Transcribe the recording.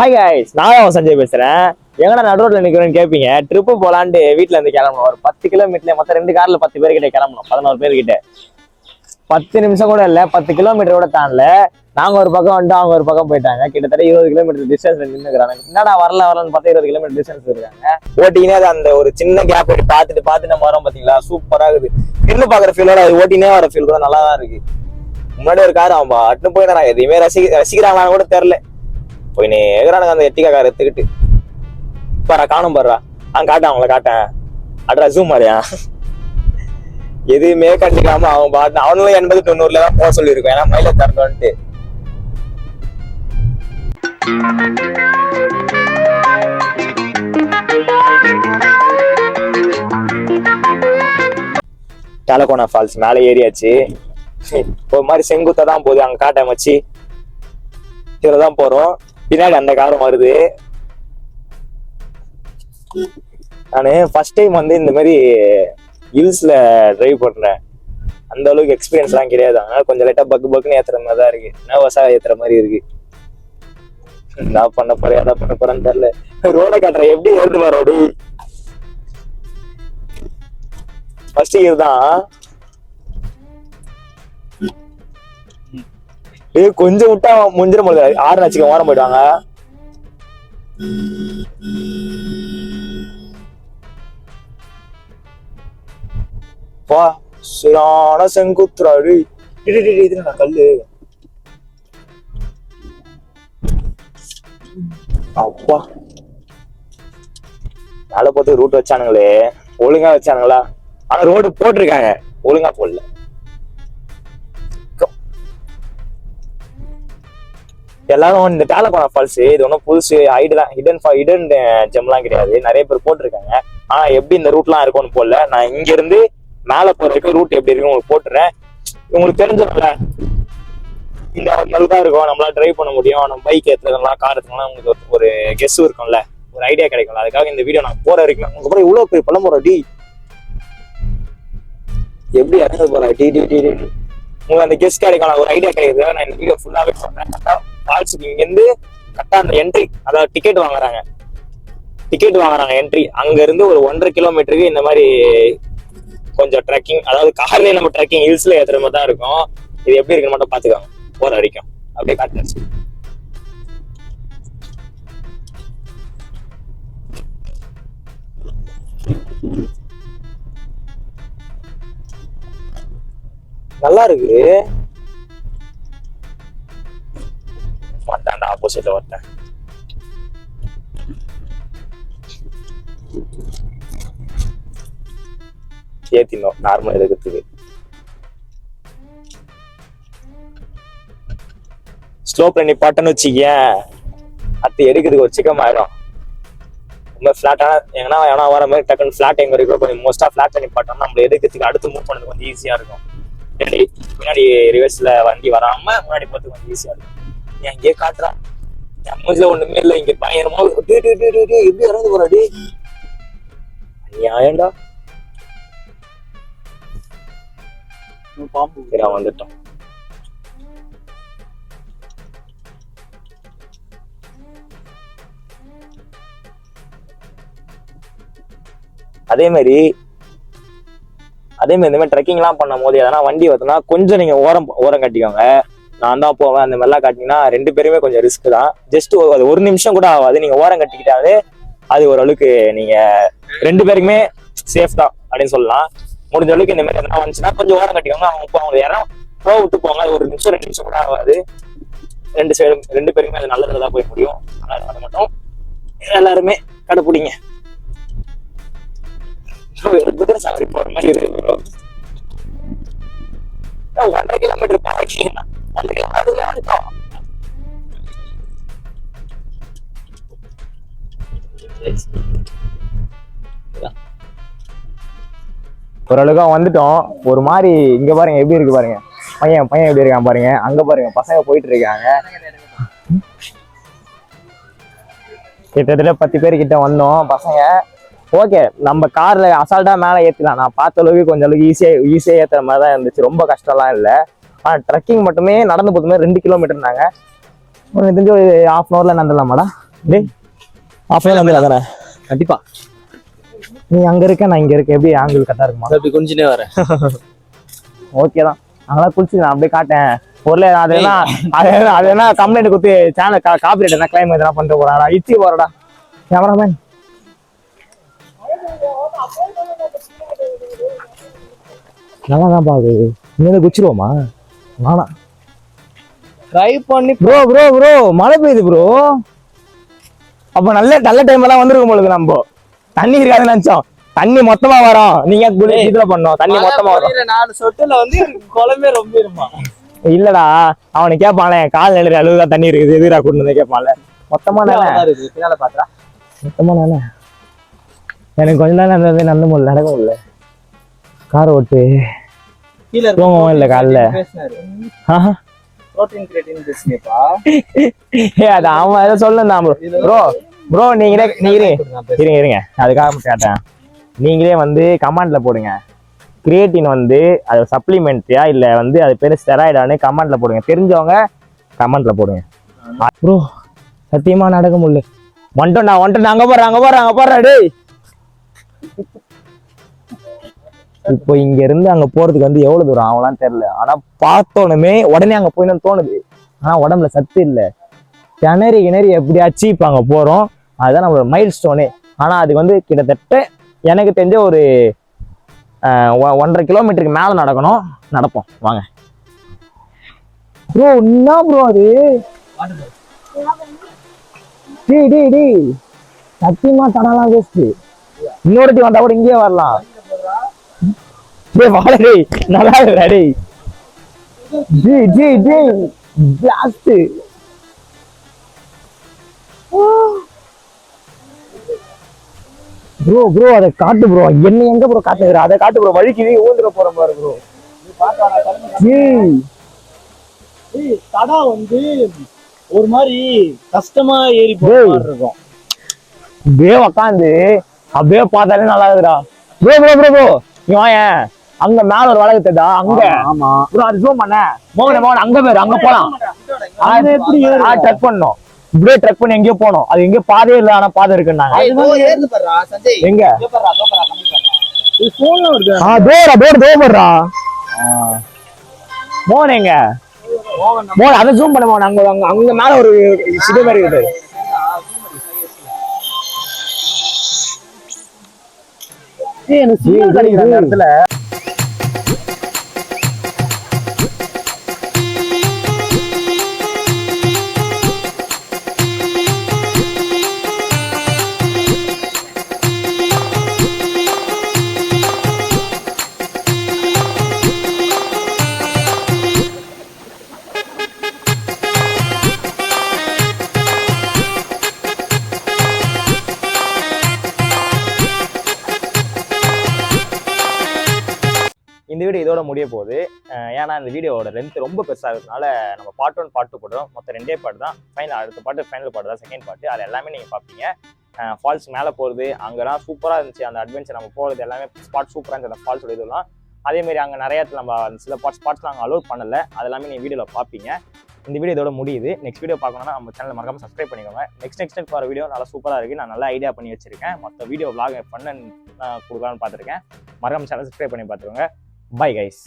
Hi guys, நான் சஞ்சய் பேசுறேன். எங்கடா நடுரோட்ல நிக்கிறேன்னு கேட்பீங்க. ட்ரிப்பு போலான்ட்டு வீட்டுல இருந்து கிளம்பணும். ஒரு 10 கிலோமீட்டர்ல மொத்தம் 2 கார்ல 10 பேர்கிட்ட கிளம்பணும். 11 பேர்கிட்ட 10 நிமிஷம் கூட இல்ல, 10 கிலோமீட்டர் கூட தாண்டல. நாங்க ஒரு பக்கம் வந்துட்டு அவங்க ஒரு பக்கம் போயிட்டாங்க. கிட்டத்தட்ட 20 கிலோமீட்டர் டிஸ்டன்ஸ்ல நின்னுக்கிறாங்க. என்னடா வரலன்னு பார்த்தா 20 கிலோமீட்டர் டிஸ்டன்ஸ் இருக்காங்க. ஓட்டினே அது அந்த ஒரு சின்ன கேப் பார்த்துட்டு நம்ம வரோம் பாத்தீங்களா, சூப்பரா இருக்குது. நின்று பாக்குற ஃபீலோட அது ஓட்டினே வர ஃபீல் கூட நல்லா தான் இருக்கு. முன்னாடி ஒரு கார் அவன் அட்டு போயிடறான். எதையுமே ரசிக்கிறாங்களான்னு கூட தெரியல. போய் நேரானுங்க அந்த எட்டிக்கா கார் எடுத்துக்கிட்டு பாரா காணும் பாடுறா. காட்டேன் அவங்கள காட்டேன் அட்ரா ஜூம் மாதிரியா எதுவுமே கண்டிக்காம அவன் பாட்டு அவனும் 80-90 தான் போக சொல்லியிருக்கோம். ஏன்னா மைலேஜ் தரணும்ட்டு. டலகோனா ஃபால்ஸ் மேலே ஏறியாச்சு. ஒரு மாதிரி செங்குத்தா தான் போகுது. அங்க காட்டேன் மச்சி, இதுலதான் போறோம். பின்னாடி அந்த காரம் வருது. நானு ஃபர்ஸ்ட் டைம் இந்த மாதிரி ஹில்ஸ்ல டிரைவ் பண்றேன். அந்த அளவுக்கு எக்ஸ்பீரியன்ஸ் எல்லாம் கிடையாது. அதனால கொஞ்சம் லைட்டா பக்குன்னு ஏத்துற மாதிரி தான் இருக்கு. நர்வஸா ஏத்துற மாதிரி இருக்கு. நான் பண்ண போறேன் அதான் பண்ண போறேன்னு தெரியல. ரோட காட்டுறேன் எப்படி ஏறுது ரோடு. ஃபர்ஸ்ட் இயர் தான். கொஞ்சம் விட்டா முடிஞ்சிட முடியாது. 6 நச்சுக்க ஓரம் போயிடுவாங்க. பா சரியான செங்குத்துறாரு. இது நான் கல்லு அப்பா மேல போட்டு ரூட் வச்சானுங்களே, ஒழுங்கா வச்சானுங்களா? ஆனா ரோடு போட்டிருக்காங்க, ஒழுங்கா போடல. எல்லாரும் இந்த டலகோனா ஃபால்ஸ் இது ஒன்றும் புதுசு ஹிடன் ஜெம்லாம் கிடையாது. நிறைய பேர் போட்டிருக்காங்க. ஆனா எப்படி இந்த ரூட்லாம் இருக்கும்னு போடல. நான் இங்க இருந்து மேல போறதுக்கு ரூட் எப்படி இருக்கு உங்களுக்கு போட்டுறேன். உங்களுக்கு தெரிஞ்சதுல இந்த தான் இருக்கும். நம்மளால டிரைவ் பண்ண முடியும். நம்ம பைக் ஏற்றுறதுலாம் கார் ஏற்றுலாம் உங்களுக்கு ஒரு கெஸ் இருக்கும்ல, ஒரு ஐடியா கிடைக்கும்ல. அதுக்காக இந்த வீடியோ நான் போற வரைக்கும் உங்க அப்புறம் இவ்வளவு போய் பண்ண போறோம். எப்படி இறங்க போறேன் உங்களுக்கு அந்த கெஸ் கிடைக்கும், ஒரு ஐடியா கிடைக்குது. நான் இந்த வீடியோ ஃபுல்லாவே சொல்றேன். ஃபால்ஸுக்கு இங்க இருந்து கரெக்டா அந்த என்ட்ரி, அதாவது டிக்கெட் வாங்குறாங்க என்ட்ரி. அங்க இருந்து ஒரு 1.5 கிலோமீட்டருக்கு இந்த மாதிரி கொஞ்சம் ட்ரெக்கிங், அதாவது கார்லயே நம்ம ட்ரெக்கிங் ஹில்ஸ்ல ஏத்துற மாதிரி தான் இருக்கும். இது எப்படி இருக்குன்னு மட்டும் பாத்துக்காங்க போற வரைக்கும். அப்படியே காட்டுச்சு. நல்லா இருக்கு. மாட்டாண்டா ஆப்போசிட்ல வரட்டேன். ஏத்தினோம் நார்மல் எடுக்கிறதுக்கு. ஸ்லோப்ல நிப்பாட்டன்னு வச்சுக்க, அது எடுக்கிறதுக்கு ஒரு சிக்கம் ஆயிடும். ரொம்ப ஃபிளாட்டான எங்கன்னா வர மாதிரி டக்குன்னு ஃபிளாட் எங்க இருக்கிற கொஞ்சம் மோஸ்டா ஃபிளாட்ல நிப்பாட்டோம். நம்மள எடுக்கிறதுக்கு அடுத்து மூவ் பண்ணது கொஞ்சம் ஈஸியா இருக்கும். முன்னாடி ரிவர்ஸ்ல வண்டி வராம முன்னாடி பார்த்து கொஞ்சம் ஈஸியா இருக்கும். எங்கே காட்டுறான் என் மூஞ்சில ஒண்ணுமே இல்லை. இங்க பயங்கரமா எப்படி இறந்து போறாடி நியாயம்டா. வந்துட்டோம். அதே மாதிரி இந்த மாதிரி ட்ரெக்கிங் எல்லாம் பண்ணும் போது எதனா வண்டி வருதுன்னா கொஞ்சம் நீங்க ஓரம் கட்டிக்கோங்க. நான் தான் போவேன் அந்த மாதிரிலாம் காட்டினீங்கன்னா 2 பேருமே கொஞ்சம் ரிஸ்க் தான். ஜஸ்ட் ஒரு நிமிஷம் கூட ஆகாது. நீங்க ஓரம் கட்டிக்கிட்டாலே அது ஓரளவுக்கு நீங்க 2 பேருக்குமே சேஃப் தான் அப்படின்னு சொல்லலாம். முடிஞ்ச அளவுக்கு இந்த மாதிரி எதனா வந்துச்சுன்னா கொஞ்சம் ஓரம் கட்டிக்கோங்க. அவங்க யாரும் போக விட்டு போங்க. அது 1 நிமிஷம் 2 நிமிஷம் கூட ஆகாது. 2 பேருக்குமே அது நல்லதுதான் போய் முடியும். அதை மட்டும் எல்லாருமே கடைப்பிடிங்க. சாரி போற மாதிரி இருக்கு. 1.5 கிலோமீட்டர் பாக்கிங்கன்னா ஓரளவுக்கு வந்துட்டோம். ஒரு மாதிரி இங்க பாருங்க எப்படி இருக்கு பாருங்க. பையன் எப்படி இருக்கான் பாருங்க. அங்க பாருங்க பசங்க போயிட்டு இருக்காங்க. கிட்டத்தட்ட 10 பேர் கிட்ட வந்தோம் பசங்க. ஓகே, நம்ம கார்ல அசால்ட்டா மேல ஏத்தலாம். நான் பார்த்த அளவுக்கு கொஞ்சம் அளவுக்கு ஈஸியா ஏத்துற மாதிரி தான் இருந்துச்சு. ரொம்ப கஷ்டம்லாம் இல்லை. ஆனா ட்ரெக்கிங் மட்டுமே நடந்து போதுமே 2 கிலோமீட்டர்னாங்க. தெரிஞ்சு ஒரு 1/2 hourல நடந்துடலாமாடா. டேய் ஆஃப் வந்து தானே கண்டிப்பா. நீ அங்க இருக்க நான் இங்க இருக்கேன், எப்படி ஆங்கிள் கரெக்டா இருக்குமா? அப்படி கொஞ்சினே வரேன். ஓகே தான். அங்கெல்லாம் குளிச்சு நான் அப்படியே காட்டேன் பொருளே. அது என்ன கம்ப்ளைண்ட் கொடுத்து சேனல் காப்பிரைட் என்ன கிளைம் எதனா பண்ணிட்டு போறாடா, இச்சி போறடா கேமராமேன். நல்லா தான் பாக்குது. இங்க குச்சிருவோமா? வேணாம், ட்ரை பண்ணி ப்ரோ ப்ரோ ப்ரோ மழை பெய்யுது ப்ரோ. அப்ப நல்ல நல்ல டைம் எல்லாம் வந்திருக்கும் பொழுது நம்ம தண்ணி இருக்காதுன்னு நினைச்சோம். தண்ணி மொத்தமா வரும். நீங்க இதுல பண்ணோம் தண்ணி மொத்தமா வரும். 4 சொட்டுல வந்து குளமே ரொம்ப இருமா. இல்லடா அவனை கேட்பானே கால் நிலை அளவுதான் தண்ணி இருக்குது எதிரா கொண்டு கேட்பான்ல. மொத்தமா பின்னால பாத்தா மொத்தமா நானே எனக்கு கொஞ்ச நேரம் அந்த நடந்து முடியல, நடக்க முடியல. கார் ஓட்டு தூங்கவும் இல்லை காலைல. அது அவன் ஏதோ சொல்லலாம் ப்ரோ. ப்ரோ நீங்களே இருங்க அதுக்காக கேட்டேன். நீங்களே வந்து கமெண்ட்ல போடுங்க கிரியேட்டின் வந்து அது சப்ளிமெண்ட்ரியா இல்ல வந்து அது பேரு ஸ்டெராய்டான்னு கமெண்ட்ல போடுங்க. தெரிஞ்சவங்க கமெண்ட்ல போடுங்க ப்ரோ. சத்தியமா நடக்க முடியல. வந்துட்டோம் அங்க போடுறேன் டேய். இப்போ இங்க இருந்து அங்க போறதுக்கு வந்து எவ்வளவு தூரம் ஆகலாம்னு தெரியல. ஆனா பார்த்தோன்னுமே உடனே அங்க போயிடணும்னு தோணுது. ஆனா உடம்புல சத்து இல்லை. கிணறி எப்படியாச்சும் இப்ப அங்க போறோம். அதுதான் நம்மளோட மைல் ஸ்டோனே. ஆனா அது வந்து கிட்டத்தட்ட எனக்கு தெரிஞ்ச ஒரு 1.5 கிலோமீட்டருக்கு மேல நடக்கணும். நடப்போம் வாங்க ப்ரோ. என்ன ப்ரோ அது? டேய் சத்தியமா தடலாம் வேஸ்ட். இன்னொருத்தி வந்தா கூட இங்கேயே வரலாம். டேய் வாடா டேய், நல்லா இருக்குடா டேய். டேய் பிளாஸ்ட். ப்ரோ அதை காட்டு ப்ரோ. என்ன எங்க ப்ரோ காட்டுற? அதை காட்டு ப்ரோ. வழிக்கு ஊந்துட போற பாரு ப்ரோ. தடா வந்து ஒரு மாதிரி கஷ்டமா ஏறி போற மாதிரி இருக்கும். அப்படியே உக்காந்து அப்படியே பார்த்தாலே நல்லா இருக்குடா. ப்ரோ நீ வாயேன். அங்க மேல ஒரு வழக்கு தெரியுதா? அங்க ஆமா ப்ரோ அது ஜூம் பண்ண மோகன் அங்க பேரு அங்க போலாம். எப்படி ட்ரக் பண்ணோம். இப்படியே ட்ரக் பண்ணி எங்கேயோ போனோம். அது எங்கேயோ பாதையே இல்ல, ஆனா பாதை இருக்குன்னாங்க. எங்க மோகன் எங்க? மோகன் அதை ஜூம் பண்ண மோகன். அங்க மேல ஒரு சிதை மாதிரி இருக்குது. கிடைக்கிற இடத்துல இந்த வீடியோ இதோட முடிய போகுது. ஏன்னா இந்த வீடியோவோட லென்த் ரொம்ப பெருசாகிறதுனால நம்ம பார்ட் 1 பார்ட் 2 போடுறோம். மொத்தம் 2 பார்ட் தான். அடுத்த பாட்டு ஃபைனல் பார்ட் தான், செகண்ட் பார்ட். அது எல்லாமே நீங்கள் பார்ப்பீங்க. ஃபால்ஸ் மேலே போகிறது அங்கெல்லாம் சூப்பராக இருந்துச்சு. அந்த அட்வென்ச்சர் நம்ம போகிறது எல்லாமே ஸ்பாட் சூப்பராக இருந்துச்சு. அந்த ஃபால்ஸோட இதெல்லாம் அதேமாரி அங்கே நிறைய நம்ம சில ஸ்பாட்ஸ்லாம் அங்கே அலோட் பண்ணலை. அது எல்லாமே நீங்கள் வீடியோவில் பார்ப்பீங்க. இந்த வீடியோ இதோட முடியுது. நெக்ஸ்ட் வீடியோ பார்க்கணும்னா நம்ம சேனலை மறக்காம சப்ஸ்கிரைப் பண்ணிக்கோங்க. நெக்ஸ்ட் வர வீடியோ நல்லா சூப்பராக இருக்குது. நான் நல்லா ஐடியா பண்ணி வச்சிருக்கேன். மற்ற வீடியோ vlog பண்ண கொடுக்கலான்னு பார்த்துருக்கேன். மறக்காம சேனல் சப்ஸ்கிரைப் பண்ணி பார்த்துக்கோங்க. Bye guys.